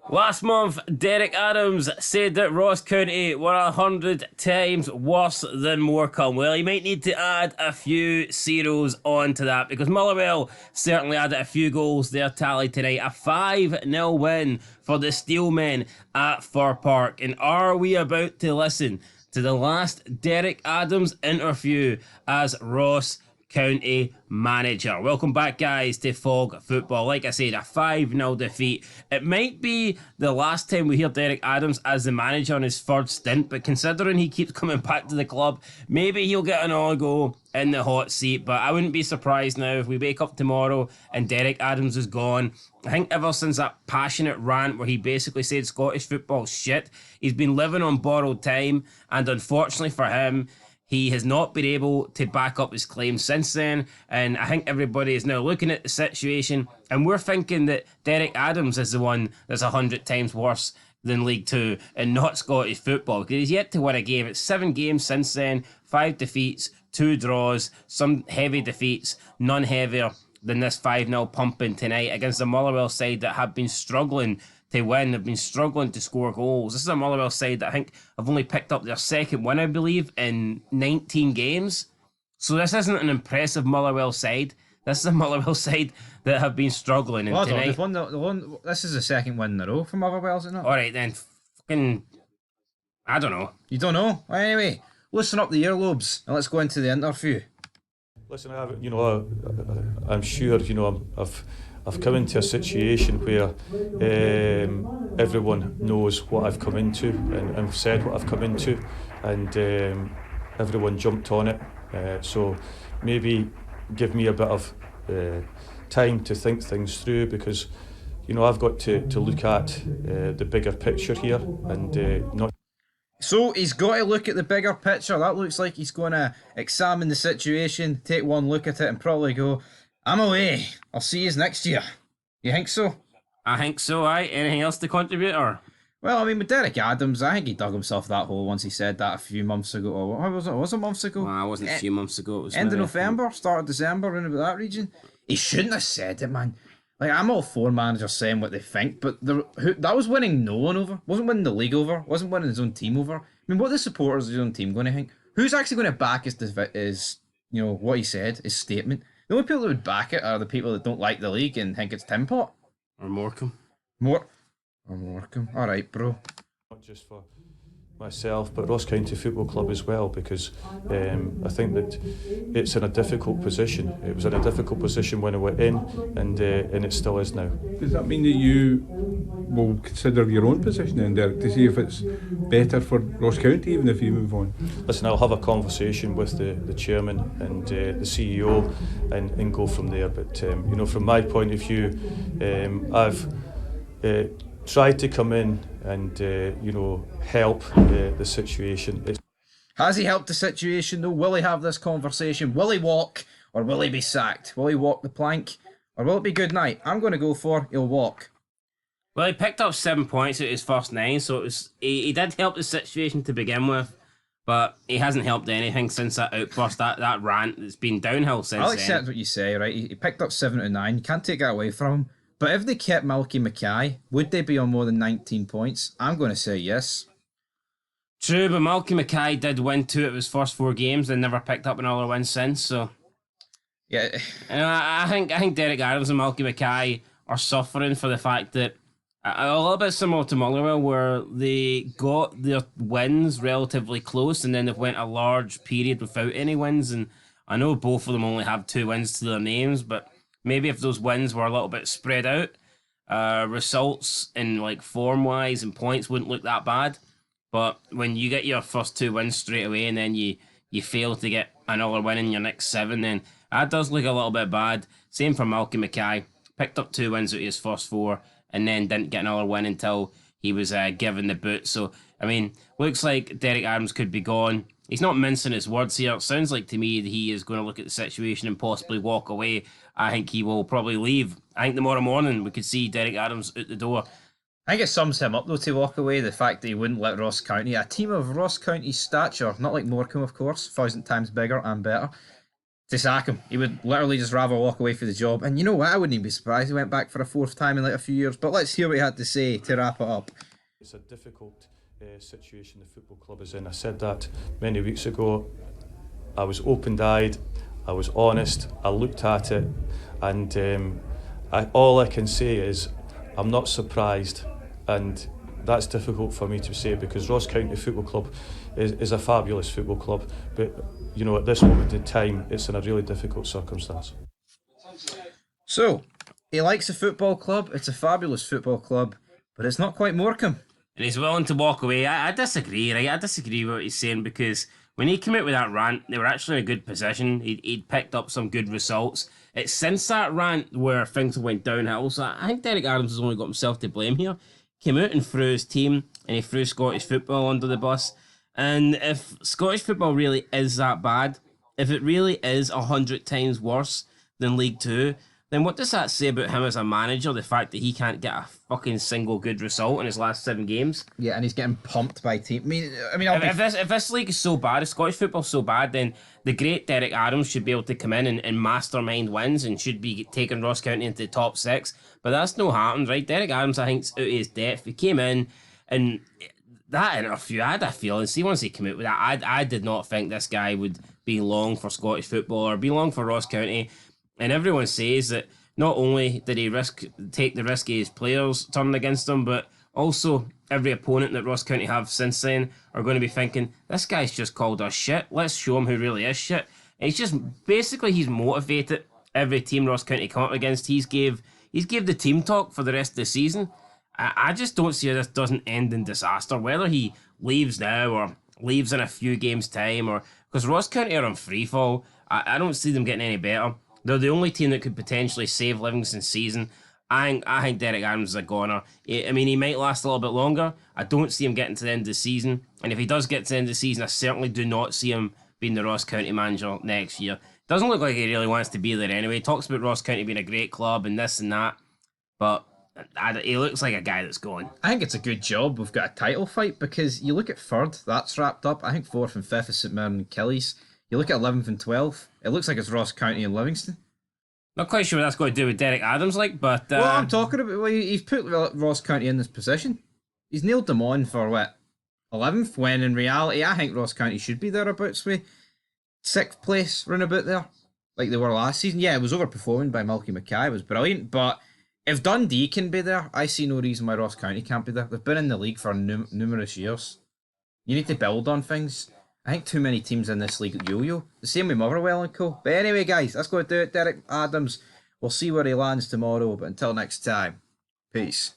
Last month, Derek Adams said that Ross County were 100 times worse than Morecambe. Well, you might need to add a few zeros onto that because Motherwell certainly added a few goals their tally tonight. A 5-0 win for the Steelmen at Fir Park. And are we about to listen to the last Derek Adams interview as Ross County manager? Welcome back, guys, to Fog Football. Like I said, a 5-0 defeat. It might be the last time we hear Derek Adams as the manager on his third stint, but considering he keeps coming back to the club, maybe he'll get another go in the hot seat. But I wouldn't be surprised now if we wake up tomorrow and Derek Adams is gone. I think ever since that passionate rant where he basically said Scottish football's shit, he's been living on borrowed time, and unfortunately for him, he has not been able to back up his claims since then, and I think everybody is now looking at the situation, and we're thinking that Derek Adams is the one that's 100 times worse than League Two and not Scottish football, because he's yet to win a game. It's 7 games since then, 5 defeats, 2 draws, some heavy defeats, none heavier than this 5-0 pumping tonight against the Motherwell side that have been struggling to win. They've been struggling to score goals. This is a Motherwell side that I think have only picked up their second win, I believe, in 19 games. So this isn't an impressive Motherwell side. This is a Motherwell side that have been struggling. And Well, tonight, they've won the one. This is the second win in a row for Motherwell, is it not? all right then, fucking, I don't know. You don't know? Well, anyway, loosen up the earlobes and let's go into the interview. Listen, I'm sure I've come into a situation where everyone knows what I've come into and I've said what I've come into, and everyone jumped on it. So maybe give me a bit of time to think things through, because I've got to look at the bigger picture here and not. So he's got to look at the bigger picture. That looks like he's going to examine the situation, take one look at it, and probably go, "I'm away. I'll see you next year." You think so? I think so, aye. Anything else to contribute, or? Well, I mean, with Derek Adams, I think he dug himself that hole once he said that a few months ago. Or what was it? Was it months ago? Well, it wasn't a few months ago. It was End of maybe, November, start of December, around about that region. He shouldn't have said it, man. Like, I'm all for managers saying what they think, but that was winning no one over. Wasn't winning the league over. Wasn't winning his own team over. I mean, what are the supporters of his own team going to think? Who's actually going to back his what he said, his statement? The only people that would back it are the people that don't like the league and think it's Tim Pot. or Morecambe. Morecambe. All right, bro. Not just for myself, but Ross County Football Club as well, because I think that it's in a difficult position. It was in a difficult position when it went in, and it still is now. Does that mean that you will consider your own position then, Derek, to see if it's better for Ross County even if you move on? Listen, I'll have a conversation with the chairman and the CEO and go from there. But from my point of view, I've tried to come in and help the situation. Has he helped the situation though? Will he have this conversation? Will he walk or will he be sacked? Will he walk the plank or will it be good night? I'm going to go for he'll walk. Well, he picked up 7 points out of his first 9, so it was he did help the situation to begin with, but he hasn't helped anything since that outburst, that rant. It's been downhill since I'll then. accept what you say, right? He picked up 7 out of 9. You can't take that away from him. But if they kept Malky Mackay, would they be on more than 19 points? I'm going to say yes. True, but Malky Mackay did win 2 of his first 4 games and never picked up another win since. So, Yeah, I think Derek Adams and Malky Mackay are suffering for the fact that a little bit similar to Motherwell, where they got their wins relatively close and then they've went a large period without any wins. And I know both of them only have 2 wins to their names, but maybe if those wins were a little bit spread out, results in like form wise and points wouldn't look that bad. But when you get your first 2 wins straight away and then you fail to get another win in your next 7, then that does look a little bit bad. Same for Malky Mackay. Picked up 2 wins out of his first 4 and then didn't get another win until he was given the boot. So, I mean, looks like Derek Adams could be gone. He's not mincing his words here. It sounds like to me that he is going to look at the situation and possibly walk away. I think he will probably leave. I think tomorrow morning we could see Derek Adams out the door. I think it sums him up though to walk away. The fact that he wouldn't let Ross County, a team of Ross County's stature, not like Morecambe of course, 1,000 times bigger and better, to sack him. He would literally just rather walk away for the job. And you know what? I wouldn't even be surprised he went back for a fourth time in like a few years. But let's hear what he had to say to wrap it up. It's a difficult situation the football club is in. I said that many weeks ago. I was open-eyed, I was honest, I looked at it, and all I can say is I'm not surprised, and that's difficult for me to say because Ross County Football Club is a fabulous football club, but you know, at this moment in time it's in a really difficult circumstance. So, he likes a football club, it's a fabulous football club, but it's not quite Morecambe. And he's willing to walk away. I disagree, right? I disagree with what he's saying because when he came out with that rant, they were actually in a good position. He'd picked up some good results. It's since that rant where things went downhill. So I think Derek Adams has only got himself to blame here. Came out and threw his team and he threw Scottish football under the bus. And if Scottish football really is that bad, if it really is 100 times worse than League Two, then what does that say about him as a manager? The fact that he can't get a fucking single good result in his last 7 games. Yeah, and he's getting pumped by team. I mean, if this league is so bad, if Scottish football's so bad, then the great Derek Adams should be able to come in and mastermind wins and should be taking Ross County into the top 6. But that's no happened, right? Derek Adams, I think, is out of his depth. He came in and that interview, I had a feeling. See, once he came out with that, I did not think this guy would be long for Scottish football or be long for Ross County. And everyone says that not only did he take the risk of his players turning against him, but also every opponent that Ross County have since then are going to be thinking, this guy's just called us shit. Let's show him who really is shit. And he's motivated every team Ross County come up against. He's gave the team talk for the rest of the season. I just don't see how this doesn't end in disaster. Whether he leaves now or leaves in a few games' time, or because Ross County are on freefall, I don't see them getting any better. They're the only team that could potentially save Livingston's season. I think Derek Adams is a goner. I mean, he might last a little bit longer. I don't see him getting to the end of the season. And if he does get to the end of the season, I certainly do not see him being the Ross County manager next year. Doesn't look like he really wants to be there anyway. He talks about Ross County being a great club and this and that. But he looks like a guy that's going. I think it's a good job we've got a title fight because you look at third, that's wrapped up. I think 4th and 5th is St Mirren and Killies. You look at 11th and 12th, it looks like it's Ross County and Livingston. Not quite sure what that's got to do with Derek Adams, but... Well, I'm talking about, he's put Ross County in this position. He's nailed them on for, 11th, when in reality, I think Ross County should be thereabouts with 6th place, round about there, like they were last season. Yeah, it was overperforming by Malky Mackay, it was brilliant, but if Dundee can be there, I see no reason why Ross County can't be there. They've been in the league for numerous years. You need to build on things. I think too many teams in this league yo-yo. The same with Motherwell and co. But anyway, guys, that's going to do it. Derek Adams. We'll see where he lands tomorrow. But until next time, peace.